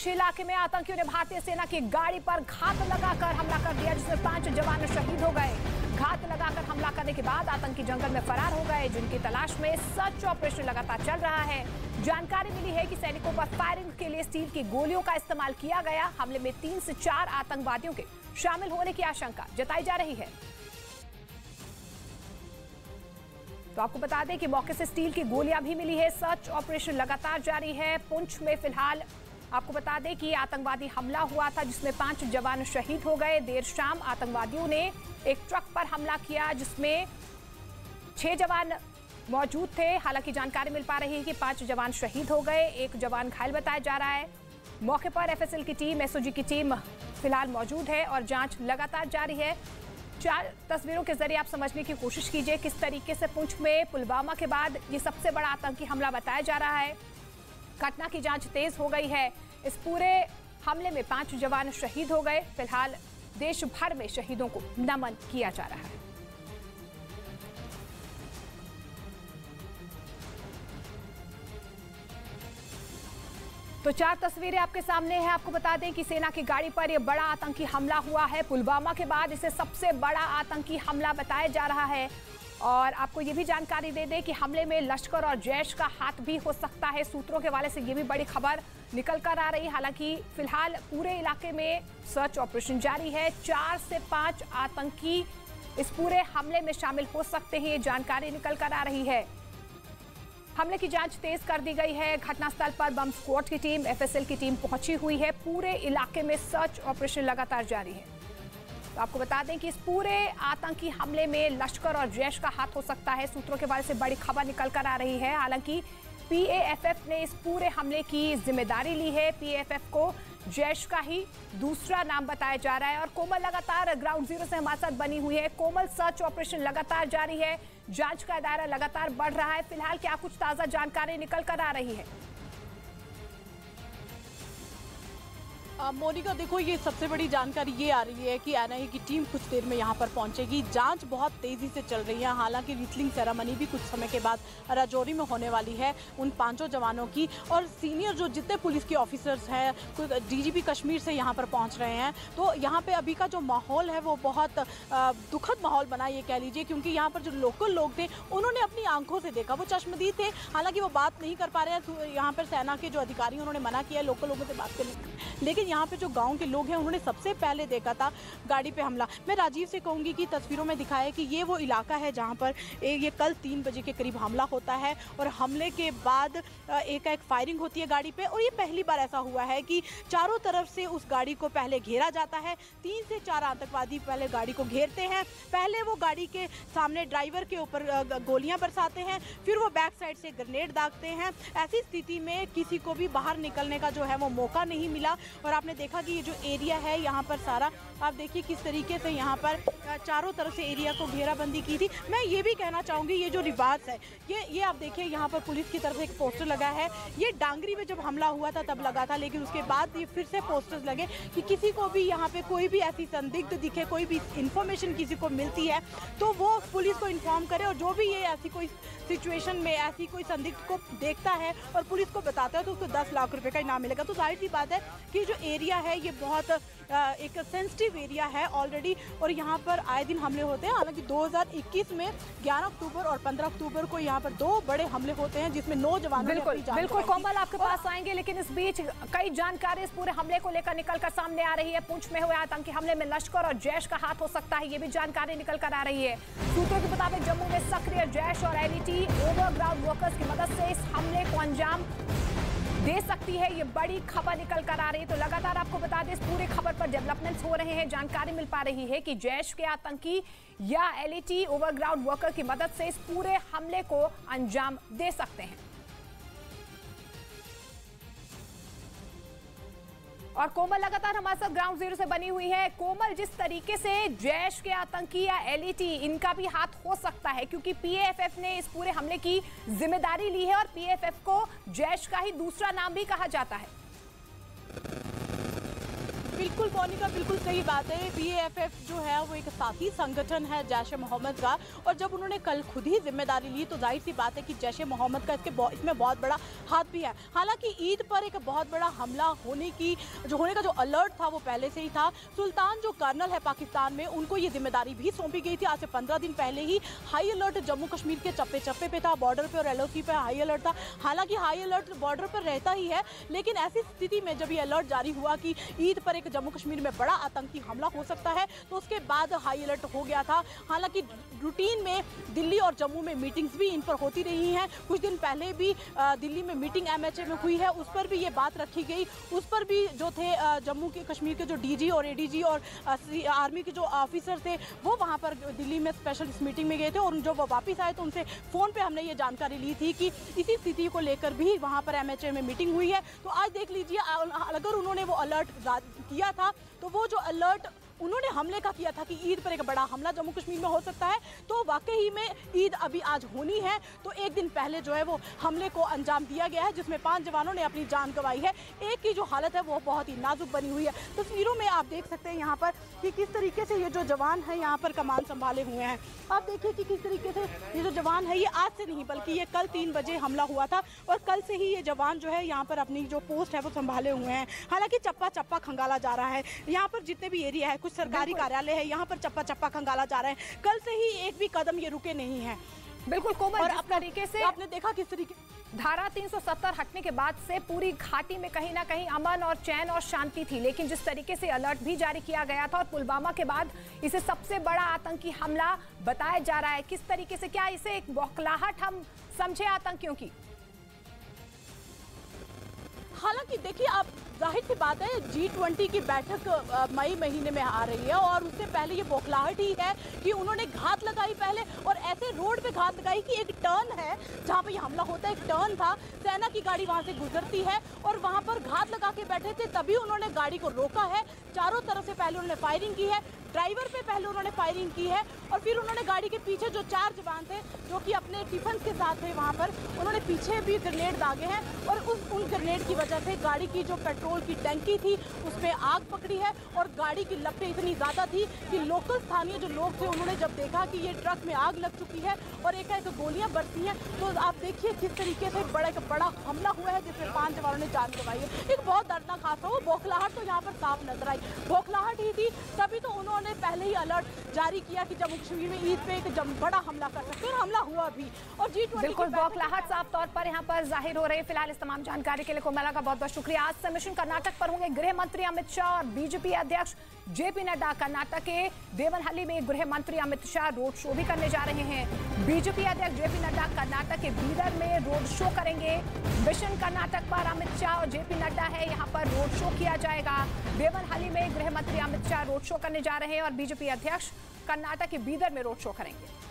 कुछ इलाके में आतंकियों ने भारतीय सेना की गाड़ी पर घात लगाकर हमला कर दिया, जिसमें 5 जवान शहीद हो गए। घात लगाकर हमला करने के बाद आतंकी जंगल में फरार हो गए, जिनकी तलाश में सर्च ऑपरेशन लगातार चल रहा है। जानकारी मिली है कि सैनिकों पर फायरिंग के लिए स्टील की गोलियों का इस्तेमाल किया गया। हमले में 3 से 4 आतंकवादियों के शामिल होने की आशंका जताई जा रही है। तो आपको बता दें कि मौके से स्टील की गोलियां भी मिली है। सर्च ऑपरेशन लगातार जारी है। पुंछ में फिलहाल आपको बता दें कि आतंकवादी हमला हुआ था, जिसमें 5 जवान शहीद हो गए। देर शाम आतंकवादियों ने एक ट्रक पर हमला किया, जिसमें 6 जवान मौजूद थे। हालांकि जानकारी मिल पा रही है कि 5 जवान शहीद हो गए, 1 जवान घायल बताया जा रहा है। मौके पर एफएसएल की टीम, एसओजी की टीम फिलहाल मौजूद है और जांच लगातार जारी है। 4 तस्वीरों के जरिए आप समझने की कोशिश कीजिए किस तरीके से पुंछ में पुलवामा के बाद ये सबसे बड़ा आतंकी हमला बताया जा रहा है। घटना की जांच तेज हो गई है। इस पूरे हमले में 5 जवान शहीद हो गए। फिलहाल देश भर में शहीदों को नमन किया जा रहा है। तो 4 तस्वीरें आपके सामने हैं। आपको बता दें कि सेना की गाड़ी पर यह बड़ा आतंकी हमला हुआ है। पुलवामा के बाद इसे सबसे बड़ा आतंकी हमला बताया जा रहा है। और आपको ये भी जानकारी दे दें कि हमले में लश्कर और जैश का हाथ भी हो सकता है। सूत्रों के हवाले से ये भी बड़ी खबर निकल कर आ रही है। हालांकि फिलहाल पूरे इलाके में सर्च ऑपरेशन जारी है। 4 से 5 आतंकी इस पूरे हमले में शामिल हो सकते हैं, ये जानकारी निकल कर आ रही है। हमले की जांच तेज कर दी गई है। घटनास्थल पर बम स्क्वाड की टीम, एफएसएल की टीम पहुंची हुई है। पूरे इलाके में सर्च ऑपरेशन लगातार जारी है। तो आपको बता दें कि इस पूरे आतंकी हमले में लश्कर और जैश का हाथ हो सकता है। सूत्रों के बारे से बड़ी खबर निकल कर आ रही है। हालांकि पीएएफएफ ने इस पूरे हमले की जिम्मेदारी ली है। पीएएफएफ को जैश का ही दूसरा नाम बताया जा रहा है। और कोमल लगातार ग्राउंड जीरो से हमारे साथ बनी हुई है। कोमल, सर्च ऑपरेशन लगातार जारी है, जांच का दायरा लगातार बढ़ रहा है। फिलहाल क्या कुछ ताजा जानकारी निकल कर आ रही है? मोनिका, देखो, ये सबसे बड़ी जानकारी ये आ रही है कि एनआईए की टीम कुछ देर में यहाँ पर पहुंचेगी। जांच बहुत तेजी से चल रही है। हालांकि रिचलिंग सेरेमनी भी कुछ समय के बाद राजौरी में होने वाली है उन 5 जवानों की। और सीनियर जो जितने पुलिस के ऑफिसर्स हैं, कुछ डीजीपी कश्मीर से यहाँ पर पहुँच रहे हैं। तो यहाँ पर अभी का जो माहौल है वो बहुत दुखद माहौल बना, ये कह लीजिए, क्योंकि यहाँ पर जो लोकल लोग थे उन्होंने अपनी आंखों से देखा। वो चश्मदीद थे, हालांकि वो बात नहीं कर पा रहे हैं। यहाँ पर सेना के जो अधिकारी उन्होंने मना किया है लोकल लोगों से बात करने, लेकिन यहाँ पे जो गांव के लोग हैं उन्होंने सबसे पहले देखा था गाड़ी पे हमला। मैं राजीव से कहूँगी कि तस्वीरों में दिखाया कि ये वो इलाका है जहाँ पर ये कल 3 बजे के करीब हमला होता है। और हमले के बाद एक फायरिंग होती है गाड़ी पे। और ये पहली बार ऐसा हुआ है कि चारों तरफ से उस गाड़ी को पहले घेरा जाता है। 3 से 4 आतंकवादी पहले गाड़ी को घेरते हैं। पहले वो गाड़ी के सामने ड्राइवर के ऊपर गोलियां बरसाते हैं, फिर वो बैक साइड से ग्रेनेड दागते हैं। ऐसी स्थिति में किसी को भी बाहर निकलने का जो है वो मौका नहीं मिला। और आपने देखा कि ये जो एरिया है यहाँ पर सारा, आप देखिए किस तरीके से यहाँ पर चारों तरफ से एरिया को घेराबंदी की थी। मैं ये भी कहना चाहूँगी, ये जो रिवाज है ये आप देखिए, यहाँ पर पुलिस की तरफ से एक पोस्टर लगा है। ये डांगरी में जब हमला हुआ था तब लगा था, लेकिन उसके बाद ये फिर से पोस्टर्स लगे कि किसी को भी यहाँ पे कोई भी ऐसी संदिग्ध दिखे, कोई भी इंफॉर्मेशन किसी को मिलती है तो वो पुलिस को इन्फॉर्म करे। और जो भी ये ऐसी कोई सिचुएशन में ऐसी कोई संदिग्ध को देखता है और पुलिस को बताता है तो उसको 10 लाख रुपए का इनाम मिलेगा। तो जाहिर सी बात है कि जो एरिया है ये बहुत एक सेंसिटिव एरिया है ऑलरेडी। और यहाँ पर आए दिन हमले होते हैं। हालांकि 2021 में 11 अक्टूबर और 15 अक्टूबर को यहाँ पर 2 बड़े हमले होते हैं, जिसमें 9 जवानों ने अपनी जान बिल्कुल कोमल, आपके पास आएंगे, लेकिन इस बीच कई जानकारी इस पूरे हमले को लेकर निकल कर सामने आ रही है। पुंछ में हुए आतंकी हमले में लश्कर और जैश का हाथ हो सकता है, ये भी जानकारी निकल कर आ रही है। सूत्रों के मुताबिक जम्मू में सक्रिय जैश और एलईटी ओवरग्राउंड वर्कर्स की मदद से इस हमले को अंजाम दे सकती है, ये बड़ी खबर निकल कर आ रही है। तो लगातार आपको बता दें, इस पूरी खबर पर डेवलपमेंट्स हो रहे हैं। जानकारी मिल पा रही है कि जैश के आतंकी या एलईटी ओवरग्राउंड वर्कर की मदद से इस पूरे हमले को अंजाम दे सकते हैं। और कोमल लगातार हमारे साथ ग्राउंड जीरो से बनी हुई है। कोमल, जिस तरीके से जैश के आतंकी या एलईटी इनका भी हाथ हो सकता है, क्योंकि पीएएफएफ ने इस पूरे हमले की जिम्मेदारी ली है और पीएएफएफ को जैश का ही दूसरा नाम भी कहा जाता है। बिल्कुल मोनिका, बिल्कुल सही बात है। बीएएफएफ जो है वो एक साथी संगठन है जैश-ए मोहम्मद का, और जब उन्होंने कल खुद ही जिम्मेदारी ली तो जाहिर सी बात है कि जैश-ए मोहम्मद का इसमें बहुत बड़ा हाथ भी है। हालांकि ईद पर एक बहुत बड़ा हमला होने का जो अलर्ट था वो पहले से ही था। सुल्तान जो कर्नल है पाकिस्तान में, उनको ये जिम्मेदारी भी सौंपी गई थी। आज से 15 दिन पहले ही हाई अलर्ट जम्मू कश्मीर के चप्पे चप्पे पे था, बॉर्डर पे और एलओसी पे हाई अलर्ट था। हालांकि हाई अलर्ट बॉर्डर पर रहता ही है, लेकिन ऐसी स्थिति में जब ये अलर्ट जारी हुआ कि ईद पर एक जम्मू कश्मीर में बड़ा आतंकी हमला हो सकता है, तो उसके बाद हाई अलर्ट हो गया था। हालांकि रूटीन में दिल्ली और जम्मू में मीटिंग्स भी इन पर होती रही हैं। कुछ दिन पहले भी दिल्ली में मीटिंग एमएचए में हुई है, उस पर भी ये बात रखी गई। उस पर भी जो थे जम्मू के कश्मीर के जो डीजी और एडीजी और आर्मी के जो ऑफिसर थे वो वहाँ पर दिल्ली में स्पेशल इस मीटिंग में गए थे, और जब वो वापस आए तो उनसे फ़ोन पे हमने ये जानकारी ली थी कि इसी स्थिति को लेकर भी वहाँ पर एमएचए में मीटिंग हुई है। तो आज देख लीजिए, अगर उन्होंने वो अलर्ट किया था तो वो जो अलर्ट उन्होंने हमले का किया था कि ईद पर एक बड़ा हमला जम्मू कश्मीर में हो सकता है, तो वाकई में ईद अभी आज होनी है। तो एक दिन पहले जो है वो हमले को अंजाम दिया गया है, जिसमें 5 जवानों ने अपनी जान गंवाई है। एक की जो हालत है वो बहुत ही नाजुक बनी हुई है। तस्वीरों में आप देख सकते हैं यहाँ पर कि किस तरीके से ये जो जवान है यहाँ पर कमान संभाले हुए हैं। आप देखिए कि किस तरीके से ये जो जवान है, ये आज से नहीं बल्कि ये कल 3 बजे हमला हुआ था, और कल से ही ये जवान जो है यहाँ पर अपनी जो पोस्ट है वो संभाले हुए हैं। हालांकि चप्पा चप्पा खंगाला जा रहा है। यहाँ पर जितने भी एरिया है, कुछ सरकारी कार्यालय है, यहाँ पर चप्पा चप्पा खंगाला जा रहा है। कल से ही एक भी कदम ये रुके नहीं है। बिल्कुल कोमल, और इस तरीके से आपने देखा किस तरीके धारा 370 हटने के बाद से पूरी घाटी में कहीं ना कहीं अमन और चैन और शांति थी, लेकिन जिस तरीके से अलर्ट भी जारी किया गया था और पुलवामा के बाद इसे सबसे बड़ा आतंकी हमला बताया जा रहा है, किस तरीके से, क्या इसे एक बौखलाहट हम समझे आतंकियों की? हालांकि देखिए, आप जाहिर सी बात है G20 की बैठक मई महीने में आ रही है, और उससे पहले ये बौखलाहट ही है कि उन्होंने घात लगाई पहले, और ऐसे रोड पे घात लगाई कि एक टर्न है जहाँ पे ये हमला होता है, एक टर्न था, सेना की गाड़ी वहाँ से गुजरती है और वहाँ पर घात लगा के बैठे थे, तभी उन्होंने गाड़ी को रोका है। चारों तरफ से पहले उन्होंने फायरिंग की है, ड्राइवर पे पहले उन्होंने फायरिंग की है, और फिर उन्होंने गाड़ी के पीछे जो 4 जवान थे जो कि अपने टिफिन के साथ थे वहाँ पर, उन्होंने पीछे भी ग्रेनेड दागे हैं, और उन ग्रेनेड की वजह से गाड़ी की जो पेट्रोल की टंकी थी उसमें आग पकड़ी है, और गाड़ी की लपटें इतनी ज़्यादा थी कि लोकल स्थानीय जो लोग थे उन्होंने जब देखा कि ये ट्रक में आग लग चुकी है और एक गोलियां बरती हैं, तो आप देखिए किस तरीके से बड़ा हमला हुआ है, जिसमें 5 जवानों ने जान गंवाई है। एक बहुत दर्दनाक हादसा हो। बौखलाहट तो यहाँ पर साफ नजर आई, बौखलाहट ही थी, तभी तो उन्होंने पहले ही अलर्ट जारी किया कि जम्मू कश्मीर में ईद पे एक बड़ा हमला कर सकते हैं, और हमला हुआ भी। और G20 बिल्कुल बौखलाहट साफ तौर पर यहाँ पर जाहिर हो रही है। फिलहाल इस तमाम जानकारी के लिए कोमला का बहुत बहुत शुक्रिया। आज से मिशन कर्नाटक पर होंगे गृह मंत्री अमित शाह और बीजेपी अध्यक्ष जेपी नड्डा। कर्नाटक के देवनहल्ली में गृह मंत्री अमित शाह रोड शो भी करने जा रहे हैं। बीजेपी अध्यक्ष जेपी नड्डा कर्नाटक के बीदर में रोड शो करेंगे। मिशन कर्नाटक पर अमित शाह और जेपी नड्डा है, यहाँ पर रोड शो किया जाएगा। देवनहल्ली में गृह मंत्री अमित शाह रोड शो करने जा रहे हैं और बीजेपी अध्यक्ष कर्नाटक के बीदर में रोड शो करेंगे।